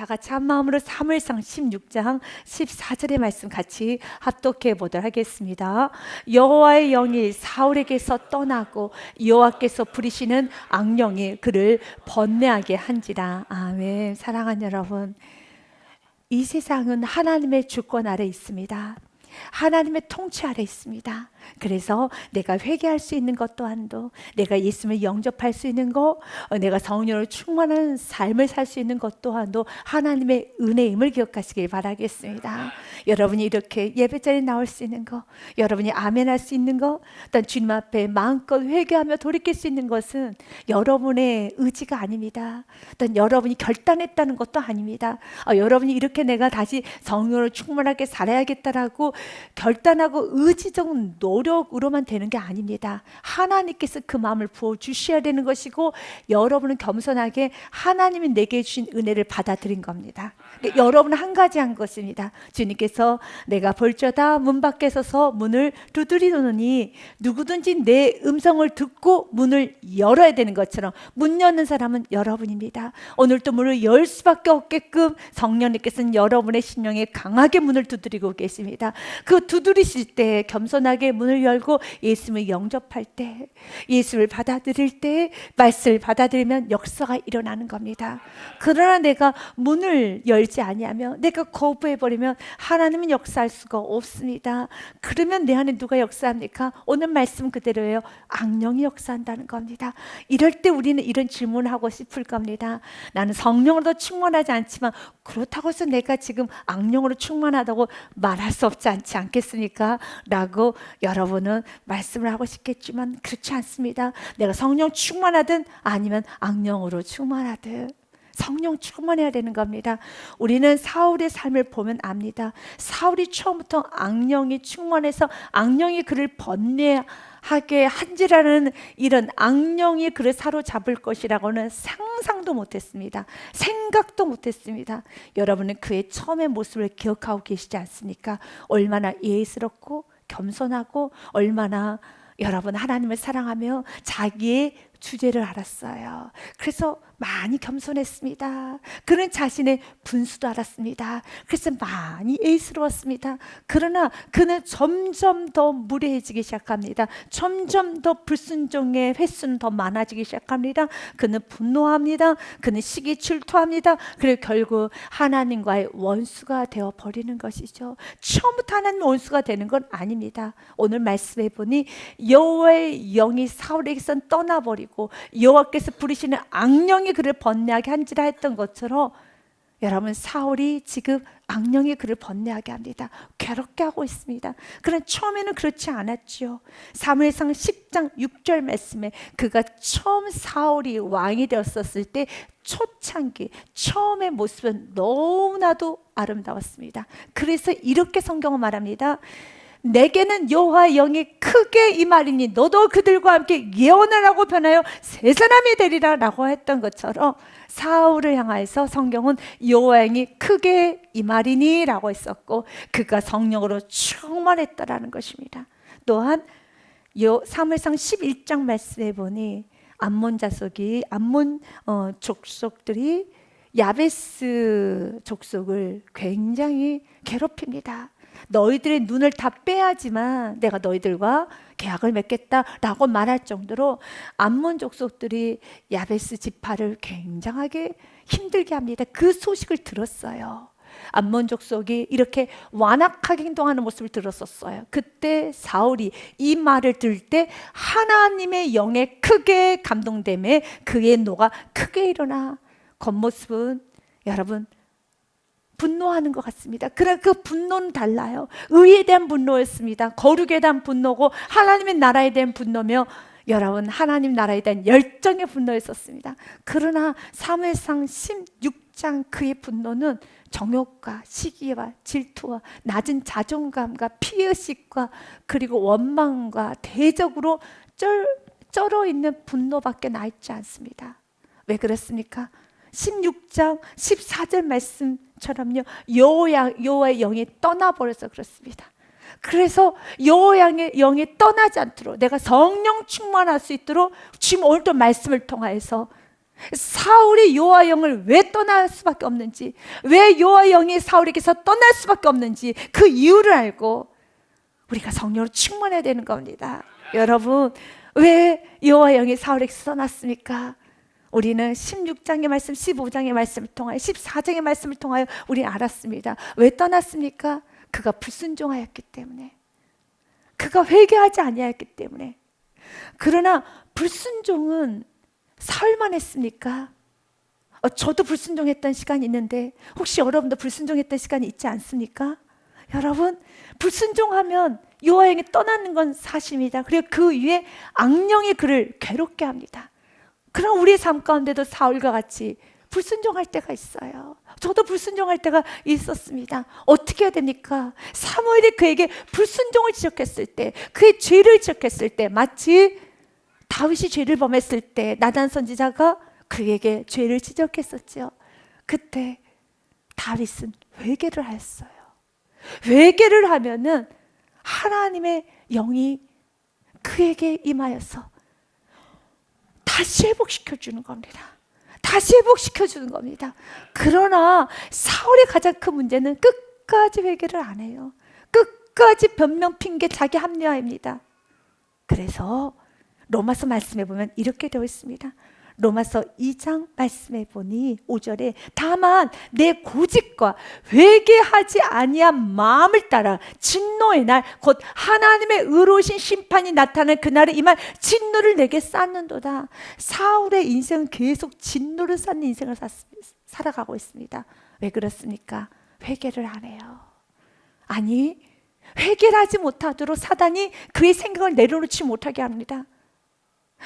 같이 한 마음으로 사무엘상 16장 14절의 말씀 같이 합독해 보도록 하겠습니다. 여호와의 영이 사울에게서 떠나고 여호와께서 부리시는 악령이 그를 번뇌하게 한지라. 아멘. 사랑하는 여러분, 이 세상은 하나님의 주권 아래 있습니다. 하나님의 통치 아래 있습니다. 그래서 내가 회개할 수 있는 것 또한도, 내가 예수님을 영접할 수 있는 것, 내가 성령으로 충만한 삶을 살 수 있는 것 또한도 하나님의 은혜임을 기억하시길 바라겠습니다. 여러분이 이렇게 예배자리에 나올 수 있는 것, 여러분이 아멘할 수 있는 것, 일단 주님 앞에 마음껏 회개하며 돌이킬 수 있는 것은 여러분의 의지가 아닙니다. 일단 여러분이 결단했다는 것도 아닙니다. 여러분이 이렇게 내가 다시 성령으로 충만하게 살아야겠다라고 결단하고 의지적 노력으로만 되는 게 아닙니다. 하나님께서 그 마음을 부어주셔야 되는 것이고, 여러분은 겸손하게 하나님이 내게 주신 은혜를 받아들인 겁니다. 그러니까 여러분은 한 가지 한 것입니다. 주님께서 내가 볼저다 문 밖에 서서 문을 두드리노니 누구든지 내 음성을 듣고 문을 열어야 되는 것처럼 문 여는 사람은 여러분입니다. 오늘도 문을 열 수밖에 없게끔 성령님께서는 여러분의 심령에 강하게 문을 두드리고 계십니다. 그 두드리실 때 겸손하게 문을 열고 예수님을 영접할 때, 예수를 받아들일 때, 말씀을 받아들이면 역사가 일어나는 겁니다. 그러나 내가 문을 열지 아니하면, 내가 거부해버리면 하나님은 역사할 수가 없습니다. 그러면 내 안에 누가 역사합니까? 오늘 말씀 그대로예요. 악령이 역사한다는 겁니다. 이럴 때 우리는 이런 질문을 하고 싶을 겁니다. 나는 성령으로 충만하지 않지만 그렇다고 해서 내가 지금 악령으로 충만하다고 말할 수 없지 않겠습니까? 라고 여러분은 말씀을 하고 싶겠지만 그렇지 않습니다. 내가 성령 충만하든 아니면 악령으로 충만하든 성령 충만해야 되는 겁니다. 우리는 사울의 삶을 보면 압니다. 사울이 처음부터 악령이 충만해서 악령이 그를 번뇌하게 한지라는 이런 악령이 그를 사로잡을 것이라고는 상상도 못했습니다. 생각도 못했습니다. 여러분은 그의 처음의 모습을 기억하고 계시지 않습니까? 얼마나 예의스럽고 겸손하고 얼마나 여러분 하나님을 사랑하며 자기의 주제를 알았어요. 그래서 많이 겸손했습니다. 그는 자신의 분수도 알았습니다. 그래서 많이 예의스러웠습니다. 그러나 그는 점점 더 무례해지기 시작합니다. 점점 더 불순종의 횟수는 더 많아지기 시작합니다. 그는 분노합니다. 그는 시기 질투합니다. 그리고 결국 하나님과의 원수가 되어버리는 것이죠. 처음부터 하나님의 원수가 되는 건 아닙니다. 오늘 말씀해 보니 여호와의 영이 사울에게서 떠나버리고 여호와께서 부리시는 악령이 그를 번뇌하게 한지라 했던 것처럼 여러분, 사울이 지금 악령이 그를 번뇌하게 합니다. 괴롭게 하고 있습니다. 그러나 처음에는 그렇지 않았죠. 사무엘상 10장 6절 말씀에 그가 처음 사울이 왕이 되었었을 때 초창기 처음의 모습은 너무나도 아름다웠습니다. 그래서 이렇게 성경은 말합니다. 내게는 여호와의 영이 크게 임하리니 너도 그들과 함께 예언을 하고 변하여 새 사람이 되리라 라고 했던 것처럼 사울을 향하여서 성경은 여호와의 영이 크게 임하리니 라고 했었고 그가 성령으로 충만했다라는 것입니다. 또한 사무엘상 11장 말씀에 보니 암몬 족속들이 야베스 족속을 굉장히 괴롭힙니다. 너희들의 눈을 다 빼야지만 내가 너희들과 계약을 맺겠다라고 말할 정도로 암몬 족속들이 야베스 지파를 굉장하게 힘들게 합니다. 그 소식을 들었어요. 암몬 족속이 이렇게 완악하게 행동하는 모습을 들었었어요. 그때 사울이 이 말을 들을 때 하나님의 영에 크게 감동됨에 그의 노가 크게 일어나 겉모습은 여러분 분노하는 것 같습니다. 그러나 그 분노는 달라요. 의에 대한 분노였습니다. 거룩에 대한 분노고 하나님의 나라에 대한 분노며 여러분 하나님 나라에 대한 열정의 분노였었습니다. 그러나 사무엘상 16장 그의 분노는 정욕과 시기와 질투와 낮은 자존감과 피의식과 그리고 원망과 대적으로 쩔어있는 분노밖에 나 있지 않습니다. 왜 그렇습니까? 16장 14절 말씀처럼요, 여호와의 영이 떠나버려서 그렇습니다. 그래서 여호와의 영이 떠나지 않도록 내가 성령 충만할 수 있도록 지금 오늘도 말씀을 통하여서 사울이 여호와 영을 왜 떠날 수밖에 없는지, 왜 여호와 영이 사울에게서 떠날 수밖에 없는지 그 이유를 알고 우리가 성령으로 충만해야 되는 겁니다. 여러분, 왜 여호와 영이 사울에게서 떠났습니까? 우리는 16장의 말씀, 15장의 말씀을 통하여 14장의 말씀을 통하여 우리는 알았습니다. 왜 떠났습니까? 그가 불순종하였기 때문에, 그가 회개하지 아니하였기 때문에. 그러나 불순종은 사울만 했습니까? 저도 불순종했던 시간이 있는데 혹시 여러분도 불순종했던 시간이 있지 않습니까? 여러분, 불순종하면 여호와 영이 떠나는 건 사실입니다. 그리고 그 위에 악령이 그를 괴롭게 합니다. 그럼 우리의 삶 가운데도 사울과 같이 불순종할 때가 있어요. 저도 불순종할 때가 있었습니다. 어떻게 해야 됩니까? 사무엘이 그에게 불순종을 지적했을 때, 그의 죄를 지적했을 때, 마치 다윗이 죄를 범했을 때 나단 선지자가 그에게 죄를 지적했었죠. 그때 다윗은 회개를 하였어요. 회개를 하면은 하나님의 영이 그에게 임하여서 다시 회복시켜 주는 겁니다. 다시 회복시켜 주는 겁니다. 그러나 사울의 가장 큰 문제는 끝까지 회개를 안 해요. 끝까지 변명, 핑계, 자기 합리화입니다. 그래서 로마서 말씀해 보면 이렇게 되어 있습니다. 로마서 2장 말씀해 보니 5절에 다만 내 고집과 회개하지 아니한 마음을 따라 진노의 날 곧 하나님의 의로우신 심판이 나타나는 그날에 임할 진노를 내게 쌓는도다. 사울의 인생은 계속 진노를 쌓는 인생을 살아가고 있습니다. 왜 그렇습니까? 회개를 안 해요. 아니, 회개를 하지 못하도록 사단이 그의 생각을 내려놓지 못하게 합니다.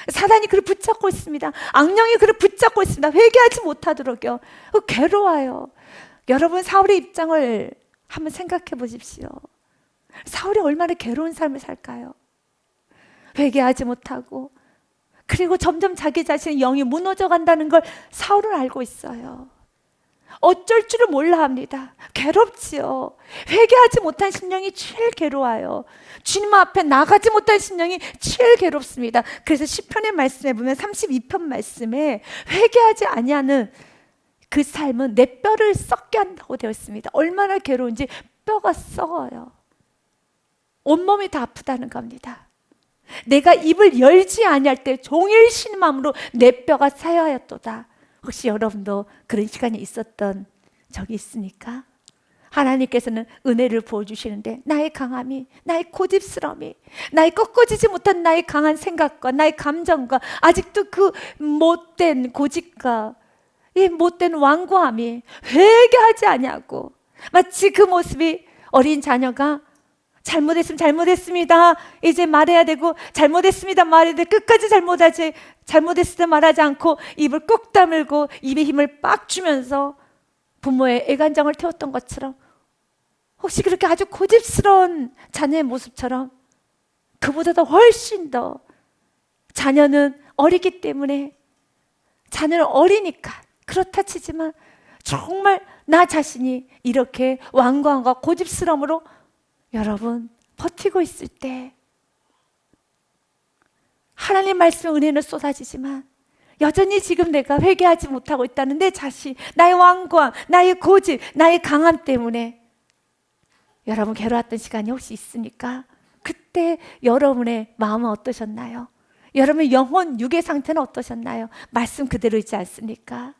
사단이 그를 붙잡고 있습니다. 악령이 그를 붙잡고 있습니다. 회개하지 못하도록요. 괴로워요. 여러분, 사울의 입장을 한번 생각해 보십시오. 사울이 얼마나 괴로운 삶을 살까요? 회개하지 못하고, 그리고 점점 자기 자신의 영이 무너져 간다는 걸 사울은 알고 있어요. 어쩔 줄을 몰라 합니다. 괴롭지요. 회개하지 못한 심령이 제일 괴로워요. 주님 앞에 나가지 못한 심령이 제일 괴롭습니다. 그래서 시편의 말씀에 보면 32편 말씀에 회개하지 아니하는 그 삶은 내 뼈를 썩게 한다고 되어 있습니다. 얼마나 괴로운지 뼈가 썩어요. 온몸이 다 아프다는 겁니다. 내가 입을 열지 아니할 때 종일 신음함으로 내 뼈가 사여하였도다. 혹시 여러분도 그런 시간이 있었던 적이 있습니까? 하나님께서는 은혜를 부어주시는데 나의 강함이, 나의 고집스러움이, 나의 꺾어지지 못한 나의 강한 생각과 나의 감정과 아직도 그 못된 고집과 이 못된 완고함이 회개하지 아니하고, 마치 그 모습이 어린 자녀가 잘못했으면 잘못했습니다, 이제 말해야 되고, 잘못했습니다 말해야 돼, 끝까지 잘못했을 때 말하지 않고 입을 꾹 다물고 입에 힘을 빡 주면서 부모의 애간장을 태웠던 것처럼, 혹시 그렇게 아주 고집스러운 자녀의 모습처럼 그보다도 훨씬 더 자녀는 어리기 때문에, 자녀는 어리니까 그렇다 치지만 정말 나 자신이 이렇게 완고함과 고집스러움으로 여러분 버티고 있을 때 하나님 말씀 은혜는 쏟아지지만 여전히 지금 내가 회개하지 못하고 있다는 내 자신, 나의 완고함, 나의 고집, 나의 강함 때문에 여러분 괴로웠던 시간이 혹시 있습니까? 그때 여러분의 마음은 어떠셨나요? 여러분의 영혼, 육의 상태는 어떠셨나요? 말씀 그대로 있지 않습니까?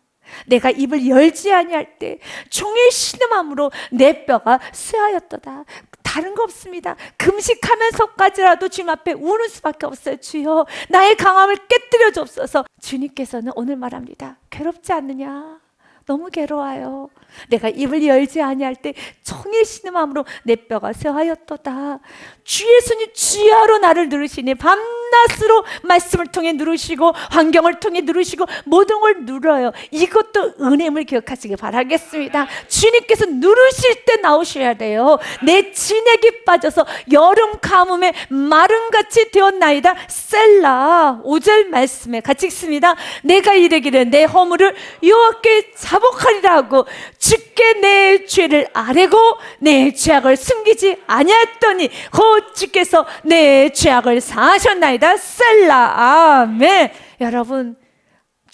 내가 입을 열지 아니할 때 종일 신음함으로 내 뼈가 쇠하였도다. 다른 거 없습니다. 금식하면서까지라도 주님 앞에 우는 수밖에 없어요. 주여, 나의 강함을 깨뜨려 주옵소서. 주님께서는 오늘 말합니다. 괴롭지 않느냐? 너무 괴로워요. 내가 입을 열지 아니할 때 종일 신음함으로 내 뼈가 쇠하였도다. 주 예수님 주야로 나를 누르시니 밤낮으로 말씀을 통해 누르시고 환경을 통해 누르시고 모든 걸 누려요. 이것도 은혜임을 기억하시기 바라겠습니다. 주님께서 누르실 때 나오셔야 돼요. 내 진액이 빠져서 여름 가뭄에 마름같이 되었나이다. 셀라 5절 말씀에 같이 읽습니다. 내가 이르기를 내 허물을 여호와께 자복하리라 하고 주께 내 죄를 아뢰고 내 죄악을 숨기지 아니하였더니 곧 주께서 내 죄악을 사하셨나이다. 셀라. 아멘. 여러분,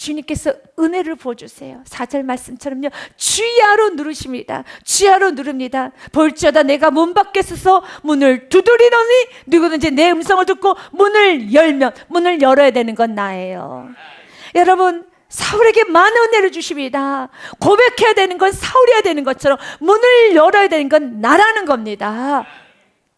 주님께서 은혜를 부어주세요. 4절 말씀처럼요, 주야로 누르십니다. 주야로 누릅니다. 볼지어다 내가 문 밖에 서서 문을 두드리노니 누구든지 내 음성을 듣고 문을 열면, 문을 열어야 되는 건 나예요. 여러분, 사울에게 많은 은혜를 주십니다. 고백해야 되는 건 사울이어야 되는 것처럼 문을 열어야 되는 건 나라는 겁니다.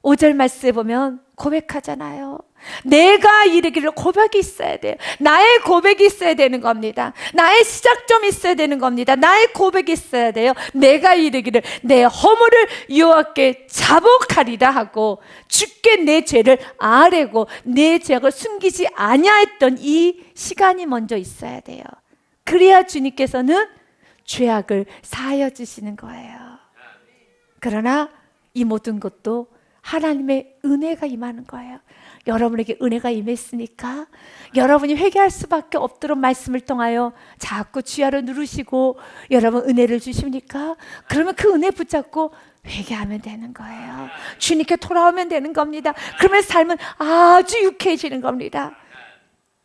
5절 말씀에 보면 고백하잖아요. 내가 이르기를, 고백이 있어야 돼요. 나의 고백이 있어야 되는 겁니다. 나의 시작점이 있어야 되는 겁니다. 나의 고백이 있어야 돼요. 내가 이르기를 내 허물을 여호와께 자복하리라 하고, 주께 내 죄를 아뢰고 내 죄악을 숨기지 아니하였던 이 시간이 먼저 있어야 돼요. 그래야 주님께서는 죄악을 사하여 주시는 거예요. 그러나 이 모든 것도 하나님의 은혜가 임하는 거예요. 여러분에게 은혜가 임했으니까 여러분이 회개할 수밖에 없도록 말씀을 통하여 자꾸 주야로 누르시고 여러분 은혜를 주십니까? 그러면 그 은혜 붙잡고 회개하면 되는 거예요. 주님께 돌아오면 되는 겁니다. 그러면 삶은 아주 유쾌해지는 겁니다.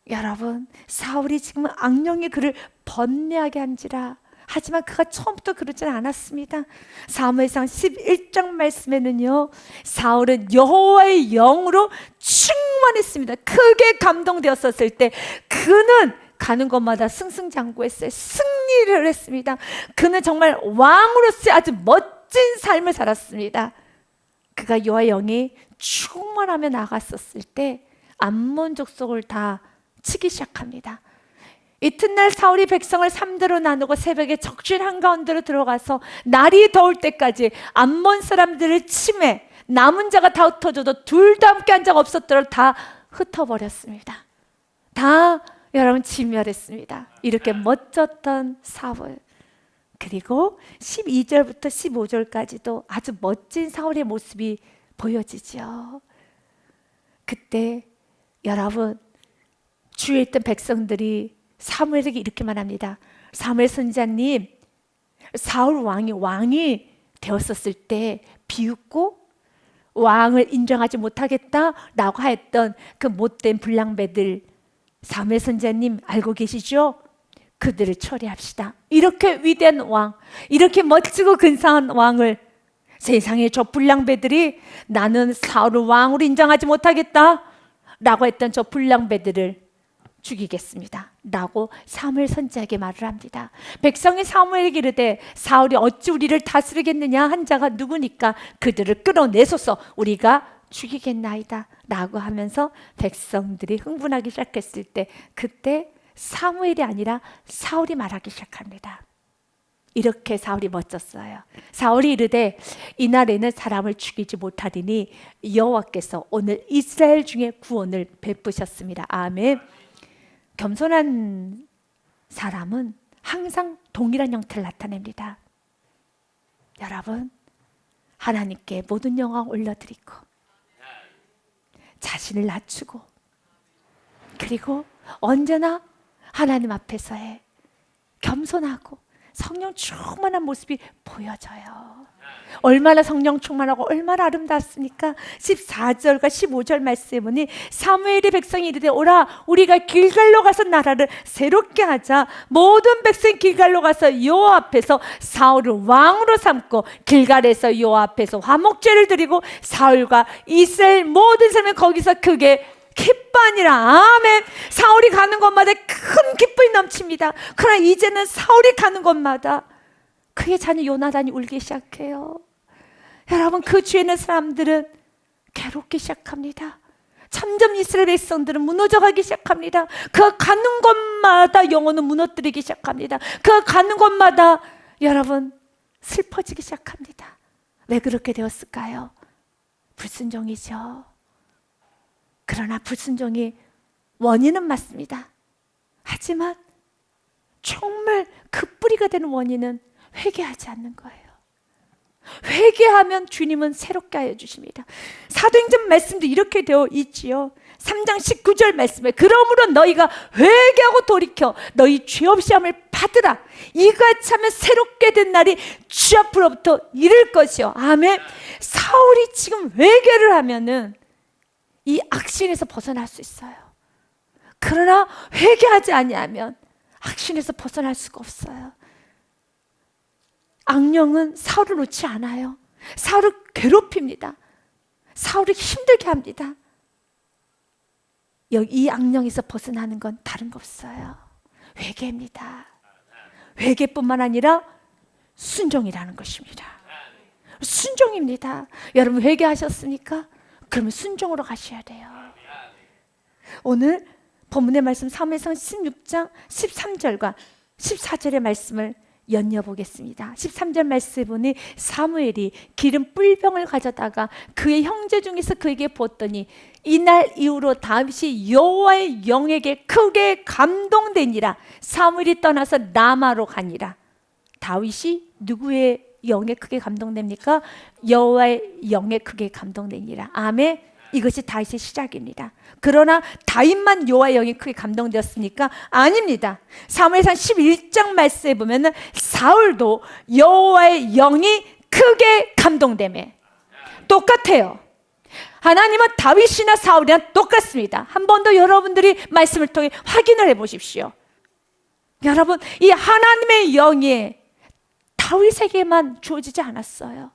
여러분, 사울이 지금 악령이 그를 번뇌하게 한지라, 하지만 그가 처음부터 그러지는 않았습니다. 사무엘상 11장 말씀에는요, 사울은 여호와의 영으로 충만했습니다. 크게 감동되었었을 때 그는 가는 곳마다 승승장구했어요. 승리를 했습니다. 그는 정말 왕으로서의 아주 멋진 삶을 살았습니다. 그가 여호와의 영이 충만하며 나갔었을 때 암몬 족속을 다 치기 시작합니다. 이튿날 사울이 백성을 3대로 나누고 새벽에 적진 한가운데로 들어가서 날이 더울 때까지 암몬 사람들을 침해, 남은 자가 다 흩어져도 둘 다 함께 한 자가 없었더라도 다 흩어버렸습니다. 다 여러분 진멸했습니다. 이렇게 멋졌던 사울. 그리고 12절부터 15절까지도 아주 멋진 사울의 모습이 보여지죠. 그때 여러분, 주위에 있던 백성들이 사무엘에게 이렇게만 합니다. 사무엘 선지자님, 사울 왕이 되었었을 때 비웃고 왕을 인정하지 못하겠다라고 했던 그 못된 불량배들, 사무엘 선지자님 알고 계시죠? 그들을 처리합시다. 이렇게 위대한 왕, 이렇게 멋지고 근사한 왕을 세상에 저 불량배들이 나는 사울을 왕으로 인정하지 못하겠다라고 했던 저 불량배들을 죽이겠습니다 라고 사무엘 선지자에게 말을 합니다. 백성이 사무엘에게 이르되 사울이 어찌 우리를 다스리겠느냐 한 자가 누구니까 그들을 끌어내소서 우리가 죽이겠나이다 라고 하면서 백성들이 흥분하기 시작했을 때, 그때 사무엘이 아니라 사울이 말하기 시작합니다. 이렇게 사울이 멋졌어요. 사울이 이르되 이날에는 사람을 죽이지 못하리니 여호와께서 오늘 이스라엘 중에 구원을 베푸셨습니다. 아멘. 겸손한 사람은 항상 동일한 형태를 나타냅니다. 여러분, 하나님께 모든 영광 올려드리고 자신을 낮추고, 그리고 언제나 하나님 앞에서의 겸손하고 성령 충만한 모습이 보여져요. 얼마나 성령 충만하고 얼마나 아름답습니까? 14절과 15절 말씀에 보니 사무엘이 백성이 이르되 오라 우리가 길갈로 가서 나라를 새롭게 하자. 모든 백성이 길갈로 가서 여호와 앞에서 사울을 왕으로 삼고 길갈에서 여호와 앞에서 화목제를 드리고 사울과 이스라엘 모든 사람이 거기서 크게 기뻐하니라. 아멘. 사울이 가는 곳마다 큰 기쁨이 넘칩니다. 그러나 이제는 사울이 가는 곳마다 그의 자녀 요나단이 울기 시작해요. 여러분, 그 주위에 있는 사람들은 괴롭기 시작합니다. 점점 이스라엘 백성들은 무너져가기 시작합니다. 그 가는 곳마다 영혼은 무너뜨리기 시작합니다. 그 가는 곳마다 여러분 슬퍼지기 시작합니다. 왜 그렇게 되었을까요? 불순종이죠. 그러나 불순종이 원인은 맞습니다. 하지만 정말 그 뿌리가 되는 원인은 회개하지 않는 거예요. 회개하면 주님은 새롭게 하여 주십니다. 사도행전 말씀도 이렇게 되어 있지요. 3장 19절 말씀에 그러므로 너희가 회개하고 돌이켜 너희 죄 없이 함을 받으라. 이같이 하면 새롭게 된 날이 주 앞으로부터 이를 것이요. 아멘. 사울이 지금 회개를 하면은 이 악신에서 벗어날 수 있어요. 그러나 회개하지 아니하면 악신에서 벗어날 수가 없어요. 악령은 사울을 놓지 않아요. 사울을 괴롭힙니다. 사울을 힘들게 합니다. 이 악령에서 벗어나는 건 다른 거 없어요. 회개입니다. 회개뿐만 아니라 순종이라는 것입니다. 순종입니다. 여러분 회개하셨습니까? 그러면 순종으로 가셔야 돼요. 오늘 본문의 말씀 사무엘상 16장 13절과 14절의 말씀을 연려보겠습니다. 13절 말씀에 보니 사무엘이 기름 뿔병을 가져다가 그의 형제 중에서 그에게 부었더니 이날 이후로 다윗이 여호와의 영에게 크게 감동되니라. 사무엘이 떠나서 라마로 가니라. 다윗이 누구의 영에 크게 감동됩니까? 여호와의 영에 크게 감동되니라. 아멘. 이것이 다윗의 시작입니다. 그러나 다윗만 여호와의 영이 크게 감동되었습니까? 아닙니다. 사무엘상 11장 말씀에 보면 사울도 여호와의 영이 크게 감동되매 똑같아요. 하나님은 다윗이나 사울이나 똑같습니다. 한 번 더 여러분들이 말씀을 통해 확인을 해보십시오. 여러분, 이 하나님의 영이 다윗에게만 주어지지 않았어요.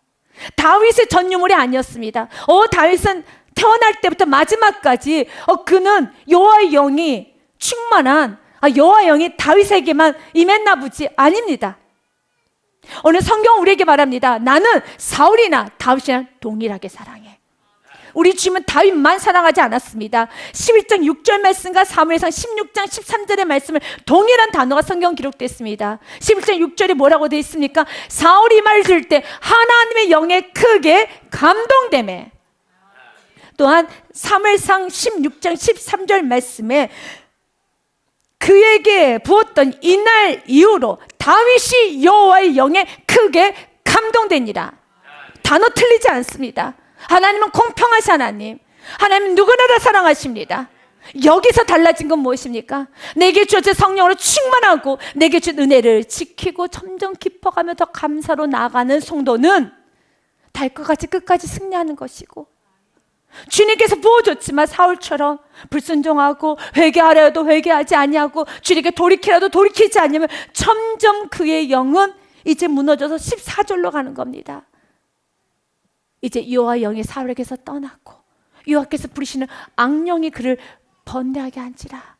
다윗의 전유물이 아니었습니다. 다윗은 태어날 때부터 마지막까지 그는 여호와의 영이 충만한 여호와의 영이 다윗에게만 임했나 보지. 아닙니다. 오늘 성경 우리에게 말합니다. 나는 사울이나 다윗이나 동일하게 사랑해. 우리 주님은 다윗만 사랑하지 않았습니다. 11장 6절 말씀과 사무엘상 16장 13절의 말씀을 동일한 단어가 성경 기록됐습니다. 11장 6절에 뭐라고 되어 있습니까? 사울이 말 들을 때 하나님의 영에 크게 감동되매. 또한 사무엘상 16장 13절 말씀에 그에게 부었던 이날 이후로 다윗이 여호와의 영에 크게 감동되니라. 단어 틀리지 않습니다. 하나님은 공평하신 하나님, 하나님은 누구나 다 사랑하십니다. 여기서 달라진 건 무엇입니까? 내게 주어진 성령으로 충만하고 내게 준 은혜를 지키고 점점 깊어가며 더 감사로 나아가는 성도는 달과 같이 끝까지 승리하는 것이고, 주님께서 부어줬지만 사울처럼 불순종하고 회개하려 해도 회개하지 아니하고 주님께 돌이키라도 돌이키지 않으면 점점 그의 영은 이제 무너져서 14절로 가는 겁니다. 이제 여호와의 영이 사울에게서 떠났고 여호와께서 부리시는 악령이 그를 번뇌하게 한지라,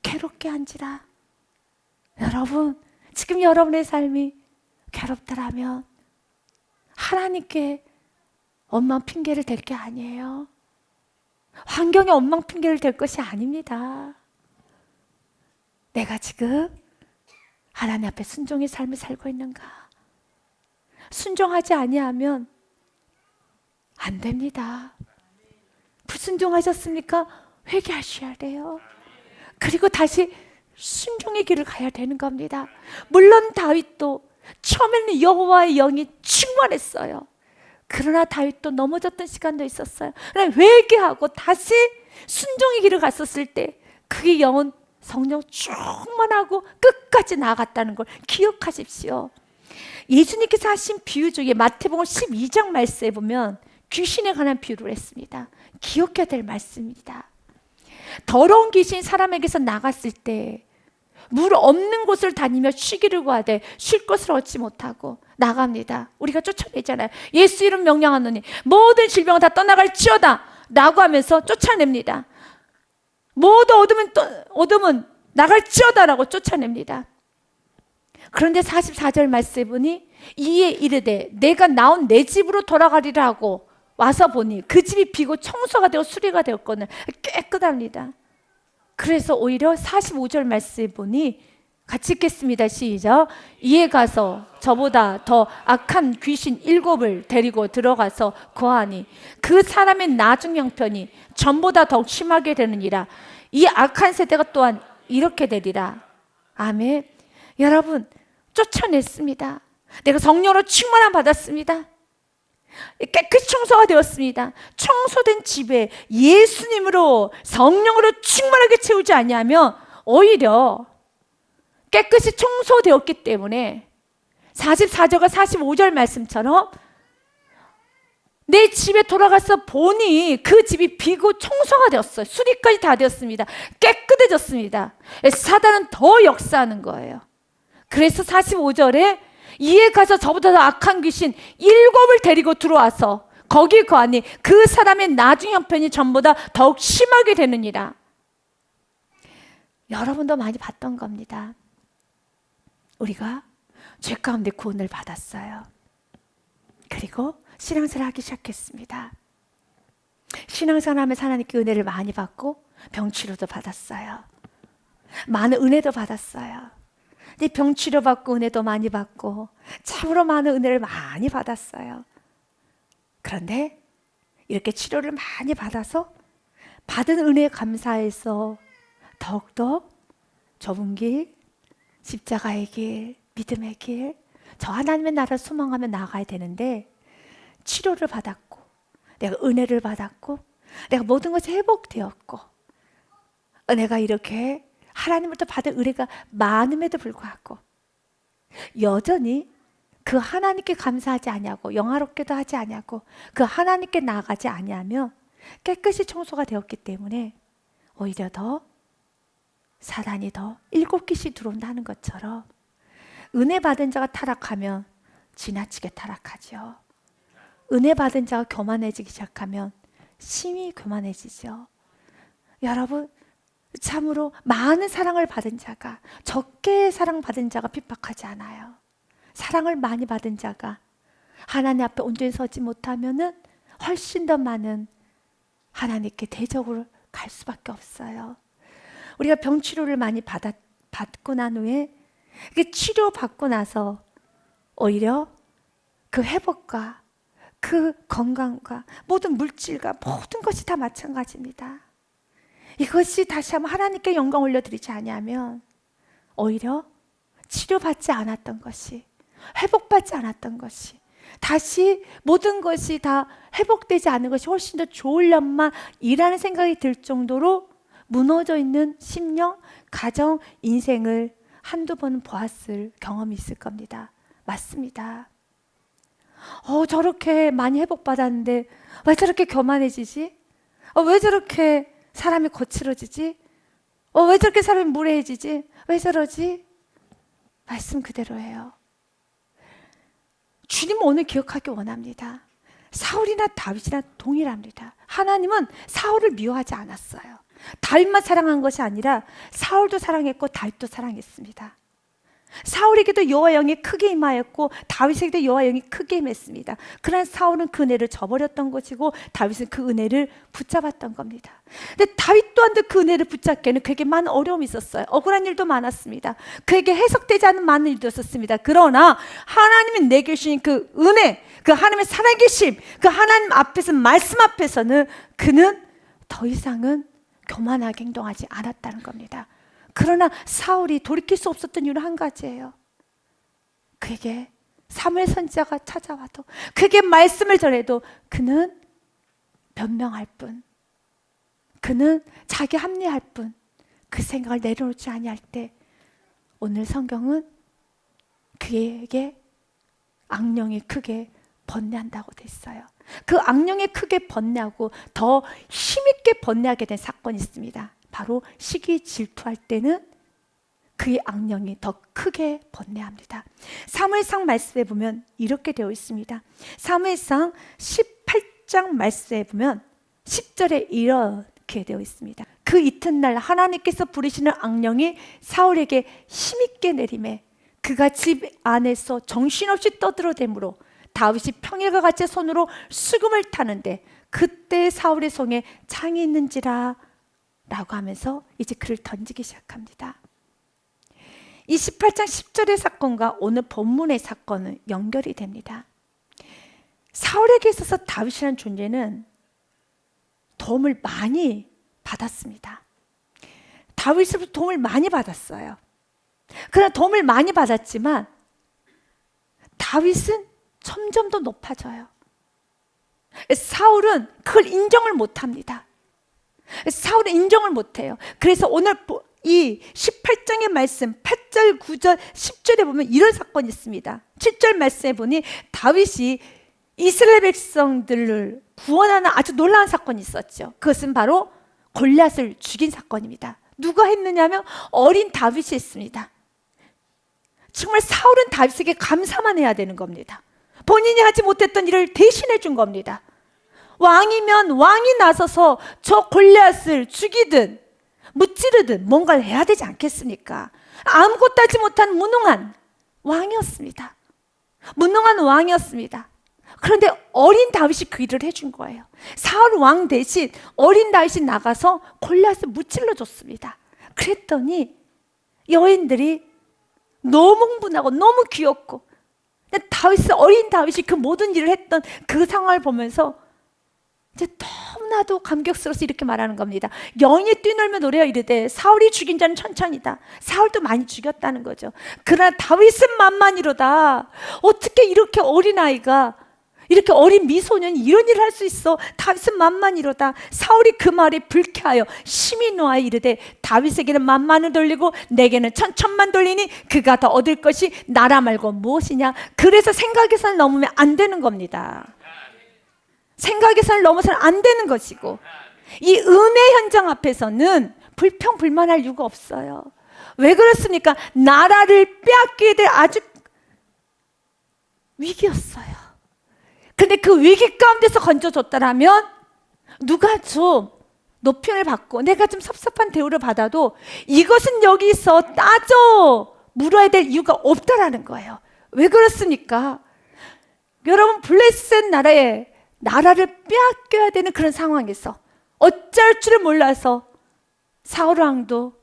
괴롭게 한지라. 여러분, 지금 여러분의 삶이 괴롭더라면 하나님께 엉망 핑계를 댈 게 아니에요. 환경에 엉망 핑계를 댈 것이 아닙니다. 내가 지금 하나님 앞에 순종의 삶을 살고 있는가? 순종하지 아니하면 안 됩니다. 불순종하셨습니까? 회개하셔야 돼요. 그리고 다시 순종의 길을 가야 되는 겁니다. 물론 다윗도 처음에는 여호와의 영이 충만했어요. 그러나 다윗도 넘어졌던 시간도 있었어요. 그러나 회개하고 다시 순종의 길을 갔었을 때 그의 영은 성령 충만하고 끝까지 나아갔다는 걸 기억하십시오. 예수님께서 하신 비유 중에 마태복음 12장 말씀에 보면 귀신에 관한 비유를 했습니다. 기억해야 될 말씀입니다. 더러운 귀신이 사람에게서 나갔을 때 물 없는 곳을 다니며 쉬기를 구하되 쉴 것을 얻지 못하고 나갑니다. 우리가 쫓아내잖아요. 예수 이름 명령하노니 모든 질병은 다 떠나갈지어다 라고 하면서 쫓아냅니다. 모두 어둠은 나갈지어다 라고 쫓아냅니다. 그런데 44절 말씀에 보니 이에 이르되 내가 나온 내 집으로 돌아가리라 하고 와서 보니 그 집이 비고 청소가 되고 수리가 되었거늘 깨끗합니다. 그래서 오히려 45절 말씀에 보니 같이 읽겠습니다. 시작. 이에 가서 저보다 더 악한 귀신 7을 데리고 들어가서 거하니 그 사람의 나중 형편이 전보다 더욱 심하게 되느니라. 이 악한 세대가 또한 이렇게 되리라. 아멘. 여러분, 쫓아냈습니다. 내가 성령으로 충만함 받았습니다. 깨끗이 청소가 되었습니다. 청소된 집에 예수님으로 성령으로 충만하게 채우지 아니하면 오히려 깨끗이 청소되었기 때문에 44절과 45절 말씀처럼 내 집에 돌아가서 보니 그 집이 비고 청소가 되었어요. 수리까지 다 되었습니다. 깨끗해졌습니다. 사단은 더 역사하는 거예요. 그래서 45절에 이에 가서 저보다 더 악한 귀신 7을 데리고 들어와서 거기 거하니 그 사람의 나중 형편이 전보다 더욱 심하게 되느니라. 여러분도 많이 봤던 겁니다. 우리가 죄 가운데 구원을 받았어요. 그리고 신앙생활 하기 시작했습니다. 신앙생활 하면서 하나님께 은혜를 많이 받고 병치료도 받았어요. 많은 은혜도 받았어요. 병치료 받고 은혜도 많이 받고 참으로 많은 은혜를 많이 받았어요. 그런데 이렇게 치료를 많이 받아서 받은 은혜에 감사해서 더욱더 좁은 길, 십자가의 길, 믿음의 길, 저 하나님의 나라를 소망하며 나아가야 되는데 치료를 받았고 내가 은혜를 받았고 내가 모든 것이 회복되었고 내가 이렇게 하나님으로부터 받은 은혜가 많음에도 불구하고 여전히 그 하나님께 감사하지 아니하고 영화롭게도 하지 아니하고 그 하나님께 나아가지 아니하며 깨끗이 청소가 되었기 때문에 오히려 더 사단이 더 7기씩 들어온다는 것처럼 은혜 받은 자가 타락하면 지나치게 타락하죠. 은혜 받은 자가 교만해지기 시작하면 심히 교만해지죠. 여러분, 참으로 많은 사랑을 받은 자가 적게 사랑받은 자가 핍박하지 않아요. 사랑을 많이 받은 자가 하나님 앞에 온전히 서지 못하면은 훨씬 더 많은 하나님께 대적으로 갈 수밖에 없어요. 우리가 병치료를 많이 받고 난 후에 치료받고 나서 오히려 그 회복과 그 건강과 모든 물질과 모든 것이 다 마찬가지입니다. 이것이 다시 한번 하나님께 영광 올려드리지 아니하면 오히려 치료받지 않았던 것이, 회복받지 않았던 것이, 다시 모든 것이 다 회복되지 않은 것이 훨씬 더 좋으련만 이라는 생각이 들 정도로 무너져 있는 심령, 가정, 인생을 한두 번은 보았을 경험이 있을 겁니다. 맞습니다. 저렇게 많이 회복받았는데 왜 저렇게 교만해지지? 왜 저렇게 사람이 거칠어지지? 왜 저렇게 사람이 무례해지지? 왜 저러지? 말씀 그대로예요. 주님은 오늘 기억하기 원합니다. 사울이나 다윗이나 동일합니다. 하나님은 사울을 미워하지 않았어요. 다윗만 사랑한 것이 아니라 사울도 사랑했고 다윗도 사랑했습니다. 사울에게도 여호와의 영이 크게 임하였고 다윗에게도 여호와의 영이 크게 임했습니다. 그러나 사울은 그 은혜를 저버렸던 것이고 다윗은 그 은혜를 붙잡았던 겁니다. 근데 다윗 또한도 그 은혜를 붙잡기에는 그에게 많은 어려움이 있었어요. 억울한 일도 많았습니다. 그에게 해석되지 않는 많은 일도 있었습니다. 그러나 하나님이 내게 주신 그 은혜, 그 하나님의 살아계심, 그 하나님 앞에서 말씀 앞에서는 그는 더 이상은 교만하게 행동하지 않았다는 겁니다. 그러나 사울이 돌이킬 수 없었던 이유는 한 가지예요. 그에게 사무엘 선지자가 찾아와도 그에게 말씀을 전해도 그는 변명할 뿐, 그는 자기 합리할 뿐, 그 생각을 내려놓지 아니할 때 오늘 성경은 그에게 악령이 크게 번뇌한다고 돼 있어요. 그 악령이 크게 번뇌하고 더 힘있게 번뇌하게 된 사건이 있습니다. 바로 시기 질투할 때는 그의 악령이 더 크게 번뇌합니다. 사무엘상 말씀에 보면 이렇게 되어 있습니다. 사무엘상 18장 말씀에 보면 10절에 이렇게 되어 있습니다. 그 이튿날 하나님께서 부르시는 악령이 사울에게 힘있게 내림에 그가 집 안에서 정신없이 떠들어대므로 다윗이 평일과 같이 손으로 수금을 타는데 그때 사울의 손에 창이 있는지라 라고 하면서 이제 그를 던지기 시작합니다. 이 18장 10절의 사건과 오늘 본문의 사건은 연결이 됩니다. 사울에게 있어서 다윗이라는 존재는 도움을 많이 받았습니다. 다윗으로부터 도움을 많이 받았어요. 그러나 도움을 많이 받았지만 다윗은 점점 더 높아져요. 사울은 그걸 인정을 못합니다. 사울은 인정을 못해요. 그래서 오늘 이 18장의 말씀 8절, 9절, 10절에 보면 이런 사건이 있습니다. 7절 말씀에 보니 다윗이 이스라엘 백성들을 구원하는 아주 놀라운 사건이 있었죠. 그것은 바로 골리앗을 죽인 사건입니다. 누가 했느냐면 어린 다윗이 했습니다. 정말 사울은 다윗에게 감사만 해야 되는 겁니다. 본인이 하지 못했던 일을 대신해 준 겁니다. 왕이면 왕이 나서서 저 골리앗을 죽이든 무찌르든 뭔가를 해야 되지 않겠습니까? 아무것도 하지 못한 무능한 왕이었습니다. 무능한 왕이었습니다. 그런데 어린 다윗이 그 일을 해준 거예요. 사울 왕 대신 어린 다윗이 나가서 골리앗을 무찔러 줬습니다. 그랬더니 여인들이 너무 흥분하고 너무 귀엽고, 어린 다윗이 그 모든 일을 했던 그 상황을 보면서 이제 너무나도 감격스러워서 이렇게 말하는 겁니다. 여인이 뛰놀며 노래하여 이르되 사울이 죽인 자는 천천이다. 사울도 많이 죽였다는 거죠. 그러나 다윗은 만만이로다. 어떻게 이렇게 어린아이가, 이렇게 어린 미소년이 이런 일을 할 수 있어. 다윗은 만만이로다. 사울이 그 말에 불쾌하여 심히 노하여 이르되 다윗에게는 만만을 돌리고 내게는 천천만 돌리니 그가 더 얻을 것이 나라 말고 무엇이냐. 그래서 생각에선 넘으면 안 되는 겁니다. 생각에선 넘어서는 안 되는 것이고, 이 은혜 현장 앞에서는 불평불만할 이유가 없어요. 왜 그렇습니까? 나라를 빼앗기게 될 아주 위기였어요. 근데 그 위기 가운데서 건져줬다라면 누가 좀 높임을 받고 내가 좀 섭섭한 대우를 받아도 이것은 여기서 따져 물어야 될 이유가 없다라는 거예요. 왜 그렇습니까? 여러분, 블레셋 나라를 빼앗겨야 되는 그런 상황에서 어쩔 줄을 몰라서 사울 왕도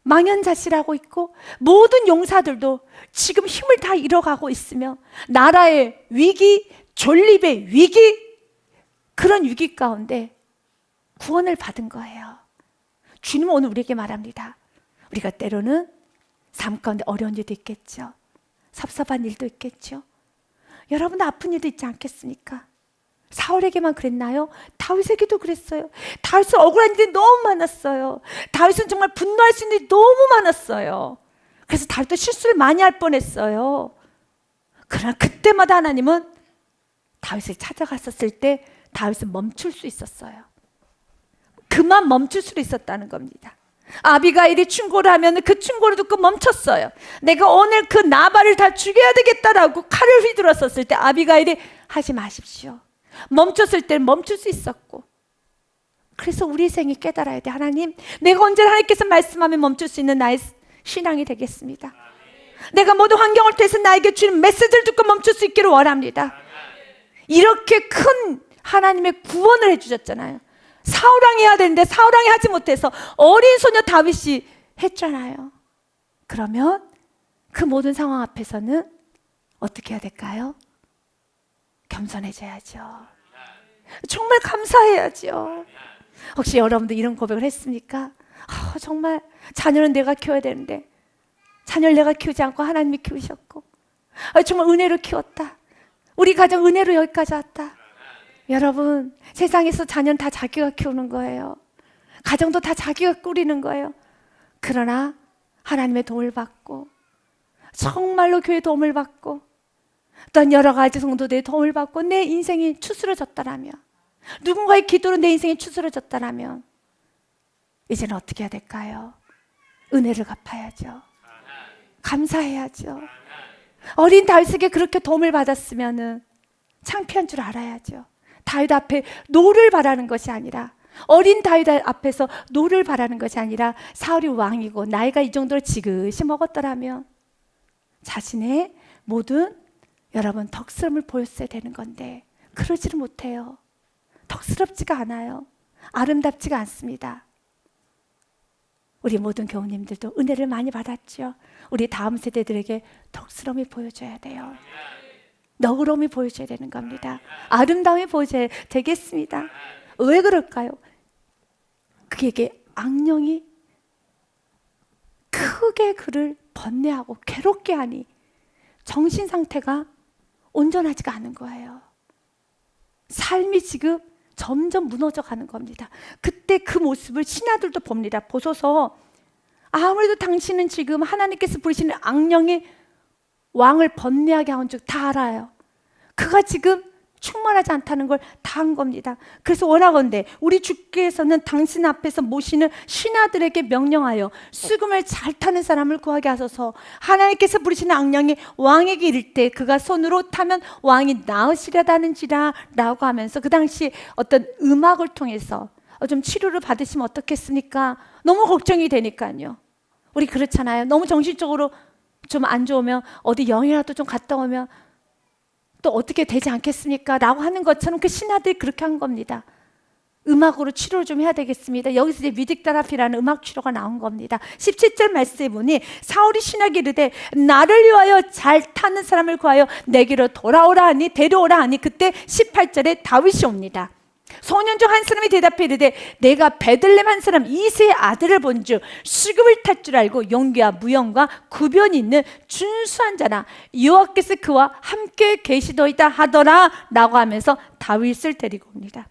망연자실하고 있고 모든 용사들도 지금 힘을 다 잃어가고 있으며 나라의 위기, 존립의 위기, 그런 위기 가운데 구원을 받은 거예요. 주님은 오늘 우리에게 말합니다. 우리가 때로는 삶 가운데 어려운 일도 있겠죠. 섭섭한 일도 있겠죠. 여러분, 아픈 일도 있지 않겠습니까? 사울에게만 그랬나요? 다윗에게도 그랬어요. 다윗은 억울한 일이 너무 많았어요. 다윗은 정말 분노할 수 있는 일이 너무 많았어요. 그래서 다윗도 실수를 많이 할 뻔했어요. 그러나 그때마다 하나님은 다윗을 찾아갔었을 때 다윗은 멈출 수 있었어요. 그만 멈출 수 있었다는 겁니다. 아비가일이 충고를 하면 그 충고를 듣고 멈췄어요. 내가 오늘 그 나발을 다 죽여야 되겠다라고 칼을 휘둘렀었을 때 아비가일이 하지 마십시오. 멈췄을 때는 멈출 수 있었고, 그래서 우리 생이 깨달아야 돼. 하나님, 내가 언제나 하나님께서 말씀하면 멈출 수 있는 나의 신앙이 되겠습니다. 내가 모든 환경을 통해서 나에게 주는 메시지를 듣고 멈출 수 있기를 원합니다. 이렇게 큰 하나님의 구원을 해주셨잖아요. 사울왕이 해야 되는데 사울왕이 하지 못해서 어린 소녀 다윗이 했잖아요. 그러면 그 모든 상황 앞에서는 어떻게 해야 될까요? 겸손해져야죠. 정말 감사해야죠. 혹시 여러분도 이런 고백을 했습니까? 정말 자녀는 내가 키워야 되는데 자녀를 내가 키우지 않고 하나님이 키우셨고, 정말 은혜로 키웠다. 우리 가정 은혜로 여기까지 왔다. 여러분, 세상에서 자녀는 다 자기가 키우는 거예요. 가정도 다 자기가 꾸리는 거예요. 그러나 하나님의 도움을 받고, 정말로 교회 도움을 받고, 또한 여러 가지 성도들의 도움을 받고 내 인생이 추스러졌다라면, 누군가의 기도로 내 인생이 추스러졌다라면 이제는 어떻게 해야 될까요? 은혜를 갚아야죠. 감사해야죠. 어린 다윗에게 그렇게 도움을 받았으면 창피한 줄 알아야죠. 다윗 앞에 노를 바라는 것이 아니라, 어린 다윗 앞에서 노를 바라는 것이 아니라 사울이 왕이고 나이가 이 정도로 지긋이 먹었더라면 자신의 모든 여러분 덕스러움을 보였어야 되는 건데 그러지를 못해요. 덕스럽지가 않아요. 아름답지가 않습니다. 우리 모든 교우님들도 은혜를 많이 받았죠. 우리 다음 세대들에게 덕스러움이 보여줘야 돼요. 너그러움이 보여줘야 되는 겁니다. 아름다움이 보여줘야 되겠습니다. 왜 그럴까요? 그에게 악령이 크게 그를 번뇌하고 괴롭게 하니 정신 상태가 온전하지가 않은 거예요. 삶이 지금 점점 무너져 가는 겁니다. 그때 그 모습을 신하들도 봅니다. 보소서, 아무래도 당신은 지금 하나님께서 부르시는 악령이 왕을 번뇌하게 한 줄 다 알아요. 그가 지금 충만하지 않다는 걸 다 한 겁니다. 그래서 원하건대 우리 주께서는 당신 앞에서 모시는 신하들에게 명령하여 수금을 잘 타는 사람을 구하게 하소서. 하나님께서 부르시는 악령이 왕에게 이를 때 그가 손으로 타면 왕이 나으시려다는지라 라고 하면서 그 당시 어떤 음악을 통해서 좀 치료를 받으시면 어떻겠습니까? 너무 걱정이 되니까요. 우리 그렇잖아요. 너무 정신적으로 좀 안 좋으면 어디 여행이라도 좀 갔다 오면 또 어떻게 되지 않겠습니까? 라고 하는 것처럼 그 신하들이 그렇게 한 겁니다. 음악으로 치료를 좀 해야 되겠습니다. 여기서 이제 뮤직 테라피라는 음악 치료가 나온 겁니다. 17절 말씀에 보니 사울이 신하에게 이르되 나를 위하여 잘 타는 사람을 구하여 내게로 돌아오라 하니 데려오라 하니 그때 18절에 다윗이 옵니다. 소년 중 한 사람이 대답해 이르되 내가 베들레헴 한 사람 이새의 아들을 본즉 수금을 탈 줄 알고 용기와 무용과 구변이 있는 준수한 자라 여호와께서 그와 함께 계시도이다 하더라 라고 하면서 다윗을 데리고 옵니다.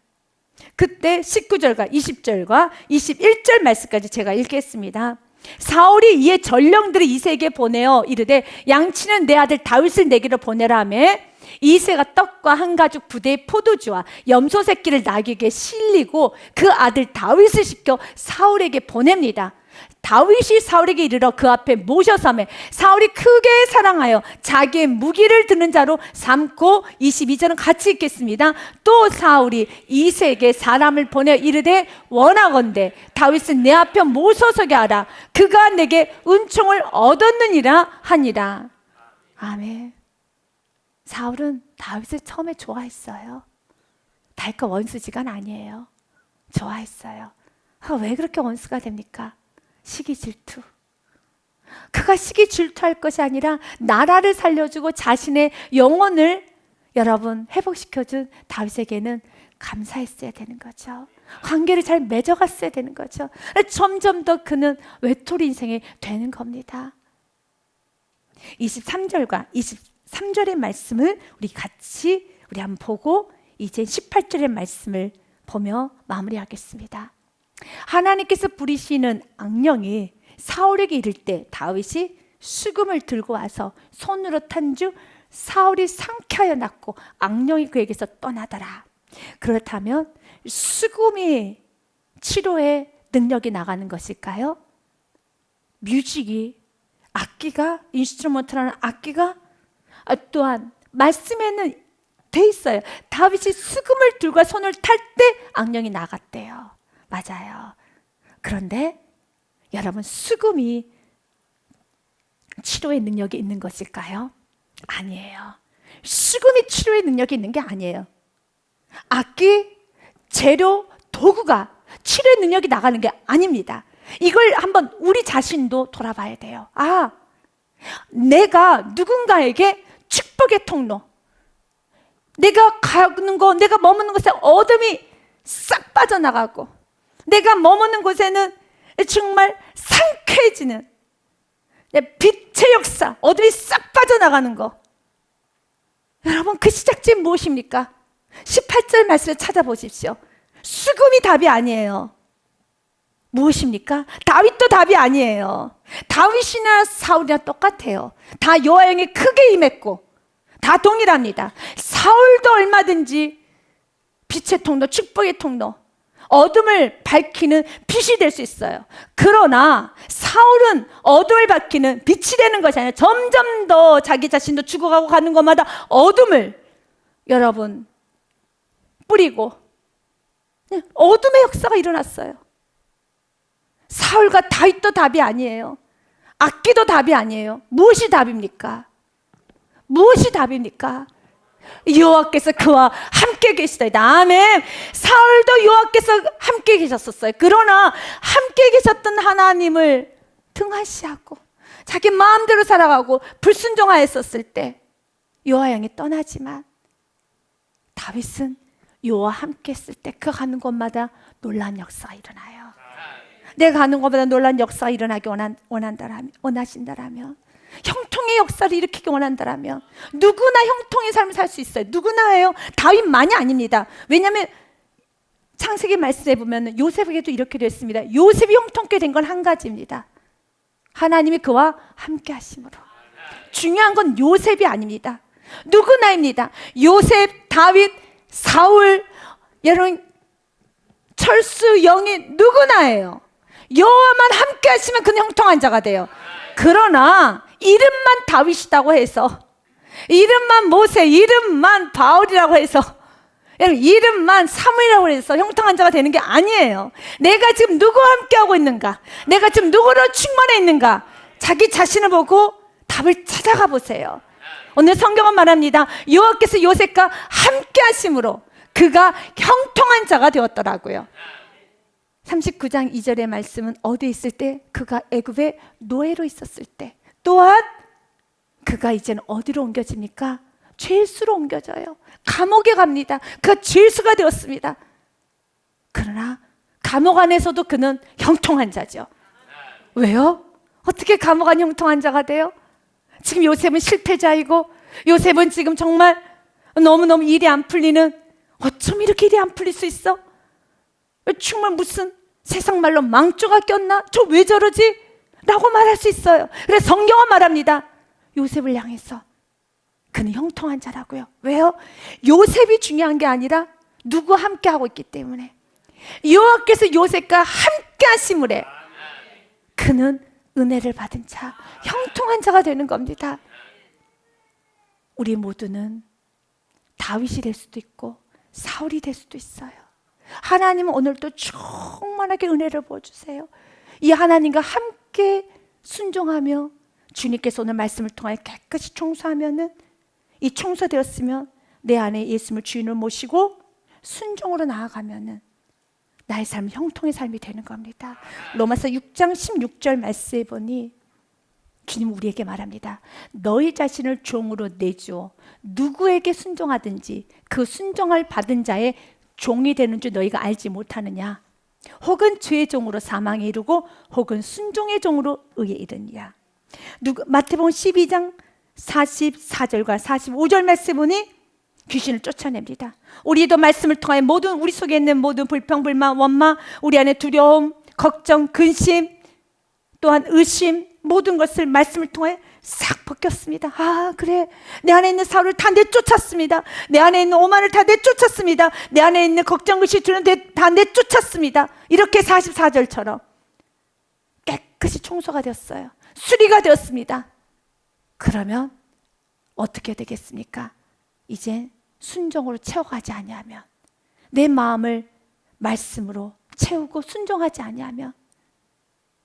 그때 19절과 20절과 21절 말씀까지 제가 읽겠습니다. 사울이 이에 전령들을 이새에게 보내어 이르되 양치는 내 아들 다윗을 내게로 보내라 하며 이새가 떡과 한 가죽 부대의 포도주와 염소 새끼를 나귀에게 실리고 그 아들 다윗을 시켜 사울에게 보냅니다. 다윗이 사울에게 이르러 그 앞에 모셔서매 사울이 크게 사랑하여 자기의 무기를 드는 자로 삼고 22절은 같이 읽겠습니다. 또 사울이 이새에게 사람을 보내 이르되 원하건대 다윗은 내 앞에 모서서게 하라 그가 내게 은총을 얻었느니라 하니라. 아멘. 사울은 다윗을 처음에 좋아했어요. 다윗과 원수지간 아니에요. 좋아했어요. 왜 그렇게 원수가 됩니까? 시기 질투. 그가 시기 질투할 것이 아니라 나라를 살려주고 자신의 영혼을 여러분 회복시켜준 다윗에게는 감사했어야 되는 거죠. 관계를 잘 맺어갔어야 되는 거죠. 점점 더 그는 외톨이 인생이 되는 겁니다. 23절과 23절의 말씀을 우리 한번 보고 이제 18절의 말씀을 보며 마무리하겠습니다. 하나님께서 부리시는 악령이 사울에게 이를 때 다윗이 수금을 들고 와서 손으로 탄 주 사울이 상쾌하여 났고 악령이 그에게서 떠나더라. 그렇다면 수금이 치료의 능력이 나가는 것일까요? 뮤직이 악기가 인스트루먼트라는 악기가 또한 말씀에는 돼 있어요. 다윗이 수금을 들고 손을 탈 때 악령이 나갔대요. 맞아요. 그런데 여러분 수금이 치료의 능력이 있는 것일까요? 아니에요. 수금이 치료의 능력이 있는 게 아니에요. 악기, 재료, 도구가 치료의 능력이 나가는 게 아닙니다. 이걸 한번 우리 자신도 돌아봐야 돼요. 내가 누군가에게 축복의 통로, 내가 가는 거, 내가 머무는 곳에 어둠이 싹 빠져나가고 내가 머무는 곳에는 정말 상쾌해지는 빛의 역사, 어둠이 싹 빠져나가는 거. 여러분 그 시작점이 무엇입니까? 18절 말씀을 찾아보십시오. 수금이 답이 아니에요. 무엇입니까? 다윗도 답이 아니에요. 다윗이나 사울이나 똑같아요. 다 여호와 영이 크게 임했고 다 동일합니다. 사울도 얼마든지 빛의 통로, 축복의 통로, 어둠을 밝히는 빛이 될 수 있어요. 그러나 사울은 어둠을 밝히는 빛이 되는 것이 아니라 점점 더 자기 자신도 죽어가고 가는 것마다 어둠을 여러분 뿌리고 어둠의 역사가 일어났어요. 사울과 다윗도 답이 아니에요. 악기도 답이 아니에요. 무엇이 답입니까? 무엇이 답입니까? 여호와께서 그와 함께 계시다. 아멘. 사울도 여호와께서 함께 계셨었어요. 그러나 함께 계셨던 하나님을 등한시하고 자기 마음대로 살아가고 불순종하였었을 때 여호와 영이 떠나지만 다윗은 여호와 함께 했을 때 그 가는 곳마다 놀라운 역사가 일어나요. 내가 가는 곳마다 놀라운 역사가 일어나기 원하신다라면 형통의 역사를 일으키기 원한다라면 누구나 형통의 삶을 살 수 있어요. 누구나예요. 다윗만이 아닙니다. 왜냐하면 창세기 말씀에 보면 요셉에게도 이렇게 됐습니다. 요셉이 형통케 된 건 한 가지입니다. 하나님이 그와 함께 하심으로. 중요한 건 요셉이 아닙니다. 누구나입니다. 요셉, 다윗, 사울, 여러분 철수, 영이 누구나예요. 여호와만 함께 하시면 그는 형통한 자가 돼요. 그러나 이름만 다윗이라고 해서, 이름만 모세, 이름만 바울이라고 해서, 여러분 이름만 사무엘이라고 해서 형통한 자가 되는 게 아니에요. 내가 지금 누구와 함께하고 있는가, 내가 지금 누구로 충만해 있는가, 자기 자신을 보고 답을 찾아가 보세요. 오늘 성경은 말합니다. 여호와께서 요셉과 함께 하심으로 그가 형통한 자가 되었더라고요. 39장 2절의 말씀은 어디에 있을 때? 그가 애굽의 노예로 있었을 때. 또한 그가 이제는 어디로 옮겨집니까? 죄수로 옮겨져요. 감옥에 갑니다. 그가 죄수가 되었습니다. 그러나 감옥 안에서도 그는 형통한 자죠. 왜요? 어떻게 감옥 안 형통한 자가 돼요? 지금 요셉은 실패자이고, 요셉은 지금 정말 너무너무 일이 안 풀리는, 어쩜 이렇게 일이 안 풀릴 수 있어? 정말 무슨 세상 말로 망조가 꼈나? 저 왜 저러지? 라고 말할 수 있어요. 그래서 성경은 말합니다. 요셉을 향해서 그는 형통한 자라고요. 왜요? 요셉이 중요한 게 아니라 누구와 함께 하고 있기 때문에. 여호와께서 요셉과 함께 하심으로 그는 은혜를 받은 자, 형통한 자가 되는 겁니다. 우리 모두는 다윗이 될 수도 있고 사울이 될 수도 있어요. 하나님은 오늘도 충만하게 은혜를 부어주세요. 이 하나님과 함께 순종하며 주님께서 오늘 말씀을 통하여 깨끗이 청소하면은, 이 청소되었으면 내 안에 예수님을 주인을 모시고 순종으로 나아가면은 나의 삶은 형통의 삶이 되는 겁니다. 로마서 6장 16절 말씀에 보니 주님 우리에게 말합니다. 너희 자신을 종으로 내주어 누구에게 순종하든지 그 순종을 받은 자의 종이 되는 줄 너희가 알지 못하느냐? 혹은 죄의 종으로 사망에 이르고 혹은 순종의 종으로 의에 이르느냐? 마태복음 12장 44절과 45절 말씀 보니 귀신을 쫓아냅니다. 우리도 말씀을 통하여 모든 우리 속에 있는 모든 불평, 불만, 원망, 우리 안에 두려움, 걱정, 근심, 또한 의심, 모든 것을 말씀을 통해 싹 벗겼습니다. 아, 그래, 내 안에 있는 사울을 다 내쫓았습니다. 내 안에 있는 오만을 다 내쫓았습니다. 내 안에 있는 걱정, 의심, 두려움 다 내쫓았습니다. 이렇게 44절처럼 깨끗이 청소가 되었어요. 수리가 되었습니다. 그러면 어떻게 되겠습니까? 이제 순종으로 채워가지 아니하면, 내 마음을 말씀으로 채우고 순종하지 아니하면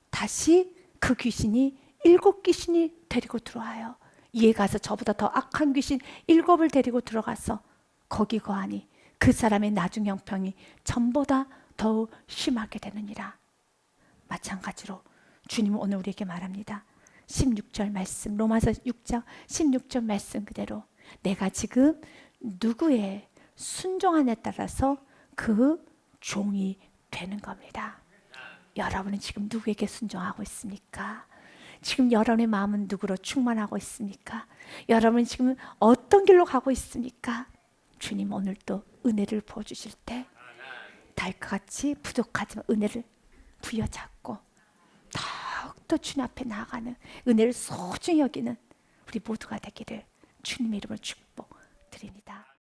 다시 그 귀신이 7귀신이 데리고 들어와요. 이에 가서 저보다 더 악한 귀신 7을 데리고 들어가서 거기 거하니 그 사람의 나중 형평이 전보다 더욱 심하게 되느니라. 마찬가지로 주님은 오늘 우리에게 말합니다. 16절 말씀, 로마서 6장 16절 말씀 그대로 내가 지금 누구의 순종함에 따라서 그 종이 되는 겁니다. 여러분은 지금 누구에게 순종하고 있습니까? 지금 여러분의 마음은 누구로 충만하고 있습니까? 여러분은 지금 어떤 길로 가고 있습니까? 주님 오늘 또 은혜를 부어주실 때 달과 같이 부족하지만 은혜를 부여잡고 더욱더 주님 앞에 나아가는, 은혜를 소중히 여기는 우리 모두가 되기를 주님의 이름으로 축복드립니다.